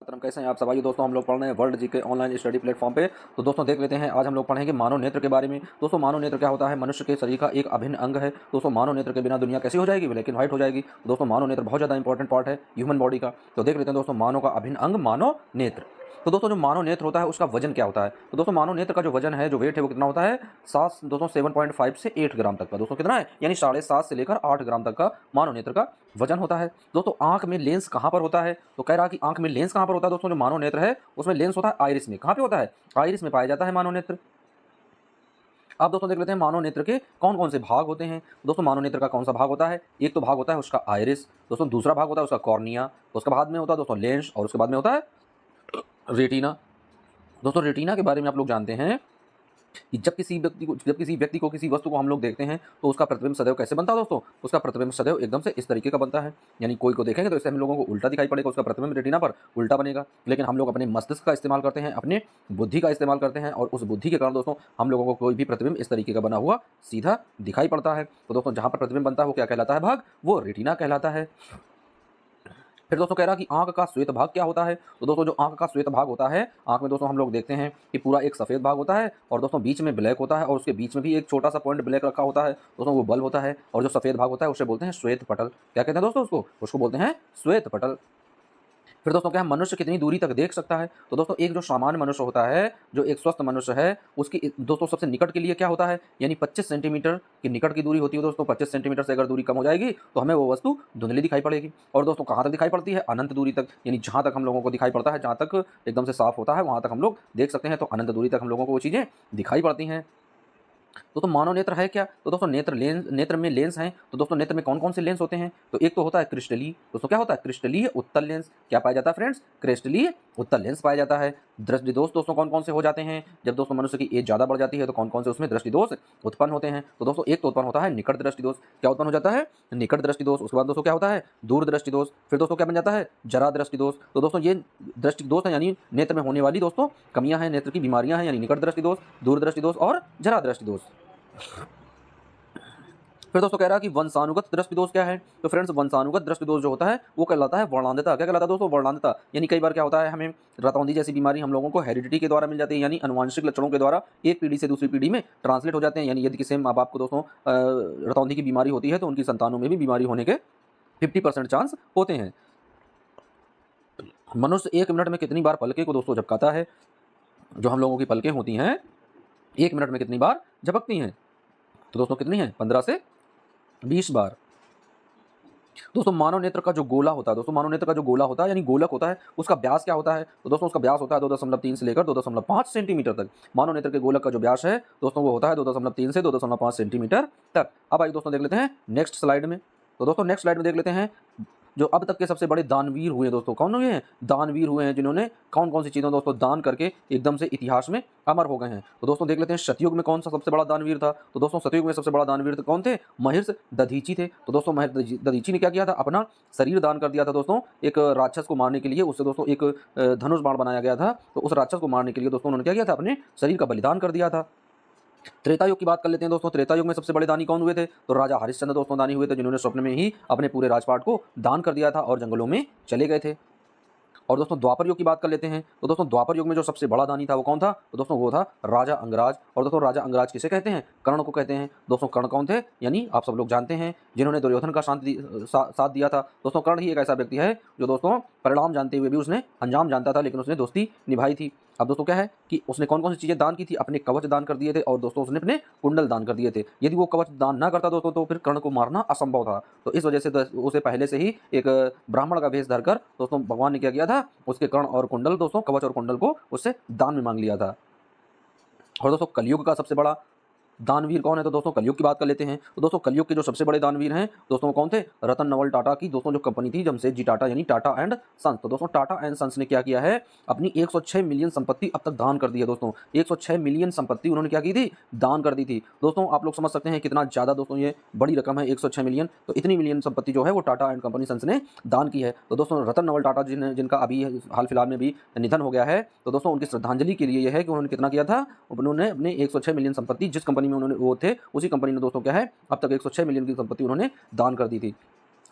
मातरम। कैसे हैं आप सब? आइए दोस्तों, हम लोग पढ़ रहे हैं world GK online study platform पे। तो दोस्तों देख लेते हैं, आज हम लोग पढ़ेंगे मानव नेत्र के बारे में। दोस्तों मानव नेत्र क्या होता है? मनुष्य के शरीर का एक अभिन्न अंग है। दोस्तों मानव नेत्र के बिना दुनिया कैसी हो जाएगी? ब्लैक एंड व्हाइट हो जाएगी। दोस्तों मानव नेत्र बहुत ज़्यादा इंपॉर्टेंट पार्ट है ह्यूमन बॉडी का। तो देख लेते हैं दोस्तों, मानव का अभिन्न अंग मानव नेत्र। तो दोस्तों जो मानव नेत्र होता है उसका वजन क्या होता है? तो दोस्तों मानव नेत्र का जो वजन है, जो वेट है, वो कितना होता है? 7.5 से 8 ग्राम तक का। दोस्तों कितना है? यानी 7.5 से लेकर 8 ग्राम तक का मानव नेत्र का वजन होता है। दोस्तों आंख में लेंस कहाँ पर होता है? तो कह रहा कि आंख में लेंस कहाँ पर होता है? दोस्तों जो मानव नेत्र है उसमें लेंस होता है आइरिस में। कहाँ पे होता है? आइरिस में पाया जाता है मानव नेत्र। अब दोस्तों देख लेते हैं मानव नेत्र के कौन कौन से भाग होते हैं। दोस्तों मानव नेत्र का कौन सा भाग होता है? एक तो भाग होता है उसका आइरिस। दोस्तों दूसरा भाग होता है उसका कॉर्निया। उसके बाद में होता है दोस्तों लेंस, और उसके बाद में होता है रेटिना। दोस्तों रेटिना के बारे में आप लोग जानते हैं कि जब किसी व्यक्ति को किसी वस्तु को हम लोग देखते हैं तो उसका प्रतिबिंब सदैव कैसे बनता है? दोस्तों उसका प्रतिबिंब सदैव एकदम से इस तरीके का बनता है। यानी कोई को देखेंगे तो इससे हम लोगों को उल्टा दिखाई पड़ेगा, उसका प्रतिबिंब रेटिना पर उल्टा बनेगा। लेकिन हम लोग अपने मस्तिष्क का इस्तेमाल करते हैं, अपने बुद्धि का इस्तेमाल करते हैं, और उस बुद्धि के कारण दोस्तों हम लोगों को कोई भी प्रतिबिंब इस तरीके का बना हुआ सीधा दिखाई पड़ता है। तो दोस्तों जहाँ पर प्रतिबिंब बनता है वो क्या कहलाता है? भाग, वो रेटिना कहलाता है। फिर दोस्तों कह रहा कि आंख का श्वेत भाग क्या होता है? तो दोस्तों जो आंख का श्वेत भाग होता है, आंख में दोस्तों हम लोग देखते हैं कि पूरा एक सफेद भाग होता है, और दोस्तों बीच में ब्लैक होता है, और उसके बीच में भी एक छोटा सा पॉइंट ब्लैक रखा होता है। दोस्तों वो बल्ब होता है, और जो सफेद भाग होता है उसे बोलते हैं श्वेत पटल। क्या कहते हैं दोस्तों? उसको बोलते हैं श्वेत पटल। फिर दोस्तों क्या है, मनुष्य कितनी दूरी तक देख सकता है? तो दोस्तों एक जो सामान्य मनुष्य होता है, जो एक स्वस्थ मनुष्य है, उसकी दोस्तों सबसे निकट के लिए क्या होता है? यानी 25 सेंटीमीटर की निकट की दूरी होती है। दोस्तों 25 सेंटीमीटर से अगर दूरी कम हो जाएगी तो हमें वो वस्तु धुंधली दिखाई पड़ेगी। और दोस्तों कहाँ तक दिखाई पड़ती है? अनंत दूरी तक। यानी जहाँ तक हम लोगों को दिखाई पड़ता है, जहाँ तक एकदम से साफ होता है, वहाँ तक हम लोग देख सकते हैं। तो अनंत दूरी तक हम लोगों को वो चीज़ें दिखाई पड़ती हैं। तो मानव नेत्र है क्या? तो दोस्तों नेत्र में लेंस हैं। तो दोस्तों नेत्र में कौन कौन से लेंस होते हैं? तो एक तो होता है क्रिस्टलीय। दोस्तों क्या होता है? क्रिस्टलीय उत्तल लेंस। क्या पाया जाता है फ्रेंड्स? क्रिस्टलीय उत्तल लेंस पाया जाता है। दृष्टि दोष दोस्तों कौन कौन से हो जाते हैं? जब दोस्तों मनुष्य की एज ज़्यादा बढ़ जाती है तो कौन कौन से उसमें दृष्टि दोष उत्पन्न होते हैं? तो दोस्तों एक तो उत्पन्न होता है निकट दृष्टि दोष। क्या उत्पन्न हो जाता है? निकट दृष्टि दोष। उसके बाद दोस्तों क्या होता है? दूर दृष्टि दोष। फिर दोस्तों क्या बन जाता है? जरा दृष्टि दोष। तो दोस्तों ये दृष्टि दोष है, यानी नेत्र में होने वाली दोस्तों कमियां हैं, नेत्र की बीमारियां हैं, यानी निकट दृष्टि दोष, दूर दृष्टि दोष और जरा दृष्टि दोष। फिर दोस्तों कह रहा है कि वंशानुगत दृष्टि दोष क्या है? तो फ्रेंड्स वंशानुगत दृष्टि दोष जो होता है वो कहलाता है वर्णांधता। क्या कहलाता है दोस्तों? वर्णांधता। यानी कई बार क्या होता है, हमें रतौंधी जैसी बीमारी हम लोगों को हेरिडिटी के द्वारा मिल जाती है, यानी अनुवांशिक लक्षणों के द्वारा एक पीढ़ी से दूसरी पीढ़ी में ट्रांसलेट हो जाते हैं। यानी यदि किसी माँ बाप को दोस्तों रतौंधी की बीमारी होती है तो उनकी संतानों में भी बीमारी होने के 50% चांस होते हैं। मनुष्य 1 मिनट में कितनी बार पलके को दोस्तों झपकाता है? जो हम लोगों की पलकें होती हैं 1 मिनट में कितनी बार झपकती हैं? तो दोस्तों कितनी है? 15 से 20 बार। दोस्तों मानव नेत्र का जो गोला होता है, दोस्तों मानव नेत्र का जो गोला होता है यानी गोलक होता है, उसका व्यास क्या होता है? तो दोस्तों उसका व्यास होता है 2.3 से लेकर 2.5 सेंटीमीटर तक। मानव नेत्र के गोलक का जो व्यास है दोस्तों वो होता है 2.3 से 2.5 सेंटीमीटर तक। अब आइए दोस्तों देख लेते हैं नेक्स्ट स्लाइड में। तो दोस्तों नेक्स्ट स्लाइड में देख लेते हैं जो अब तक के सबसे बड़े दानवीर हुए दोस्तों कौन हुए हैं? दानवीर हुए हैं, जिन्होंने कौन कौन सी चीज़ों दोस्तों दान करके एकदम से इतिहास में अमर हो गए हैं। तो दोस्तों देख लेते हैं सतयुग में कौन सा सबसे बड़ा दानवीर था? तो दोस्तों सतयुग में सबसे बड़ा दानवीर कौन थे? महिर्ष दधीची थे। तो दोस्तों महिर्ष दधीची ने क्या किया था? अपना शरीर दान कर दिया था दोस्तों एक राक्षस को मारने के लिए। उससे दोस्तों एक धनुष बाण बनाया गया था, तो उस राक्षस को मारने के लिए दोस्तों उन्होंने क्या किया था? अपने शरीर का बलिदान कर दिया था। त्रेता युग की बात कर लेते हैं दोस्तों। त्रेता युग में सबसे बड़े दानी कौन हुए थे? तो राजा हरिश्चंद्र दोस्तों दानी हुए थे, जिन्होंने स्वप्न में ही अपने पूरे राजपाट को दान कर दिया था और जंगलों में चले गए थे। और दोस्तों द्वापर युग की बात कर लेते हैं। तो दोस्तों द्वापर युग में जो सबसे बड़ा दानी था वो कौन था? तो दोस्तों वो था राजा अंगराज। और दोस्तों राजा अंगराज किसे कहते हैं? कर्ण को कहते हैं। दोस्तों कर्ण कौन थे? यानी आप सब लोग जानते हैं, जिन्होंने दुर्योधन का साथ दिया था। दोस्तों कर्ण ही एक ऐसा व्यक्ति है जो दोस्तों परिणाम जानते हुए भी उसने अंजाम जानता था, लेकिन उसने दोस्ती निभाई थी। अब दोस्तों क्या है कि उसने कौन कौन सी चीज़ें दान की थी? अपने कवच दान कर दिए थे, और दोस्तों उसने अपने कुंडल दान कर दिए थे। यदि वो कवच दान ना करता दोस्तों तो फिर कर्ण को मारना असंभव था। तो इस वजह से उसे पहले से ही एक ब्राह्मण का वेश धरकर दोस्तों भगवान ने क्या किया था? उसके कर्ण और कुंडल दोस्तों कवच और कुंडल को उससे दान में मांग लिया था। और दोस्तों कलयुग का सबसे बड़ा दानवीर कौन है? तो दोस्तों कलयुग की बात कर लेते हैं। तो दोस्तों कलयुग के जो सबसे बड़े दानवीर हैं दोस्तों वो कौन थे? रतन नवल टाटा की दोस्तों जो कंपनी थी जमशेदजी टाटा, यानी टाटा एंड सन्स। तो दोस्तों टाटा एंड सन्स ने क्या किया है? अपनी 106 मिलियन संपत्ति अब तक दान कर दी है दोस्तों। 106 मिलियन संपत्ति उन्होंने क्या की थी? दान कर दी थी। दोस्तों आप लोग समझ सकते हैं कितना ज़्यादा दोस्तों ये बड़ी रकम है 106 मिलियन। तो इतनी मिलियन संपत्ति जो है वो टाटा एंड कंपनी सन्स ने दान की है। तो दोस्तों रतन नवल टाटा जिनका अभी हाल फिलहाल में भी निधन हो गया है, तो दोस्तों उनकी श्रद्धांजलि के लिए यह है कि उन्होंने कितना किया था? उन्होंने अपने 106 मिलियन संपत्ति जिस कंपनी में उन्होंने वो थे उसी कंपनी ने दोस्तों क्या है अब तक 106 मिलियन की संपत्ति उन्होंने दान कर दी थी।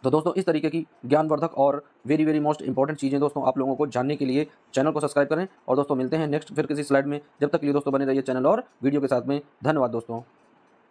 तो दोस्तों इस तरीके की ज्ञानवर्धक और वेरी वेरी मोस्ट इंपॉर्टेंट चीज़ें दोस्तों आप लोगों को जानने के लिए चैनल को सब्सक्राइब करें। और दोस्तों मिलते हैं नेक्स्ट फिर किसी स्लाइड में। जब तक के लिए दोस्तों बने रहिए चैनल और वीडियो के साथ में। धन्यवाद दोस्तों।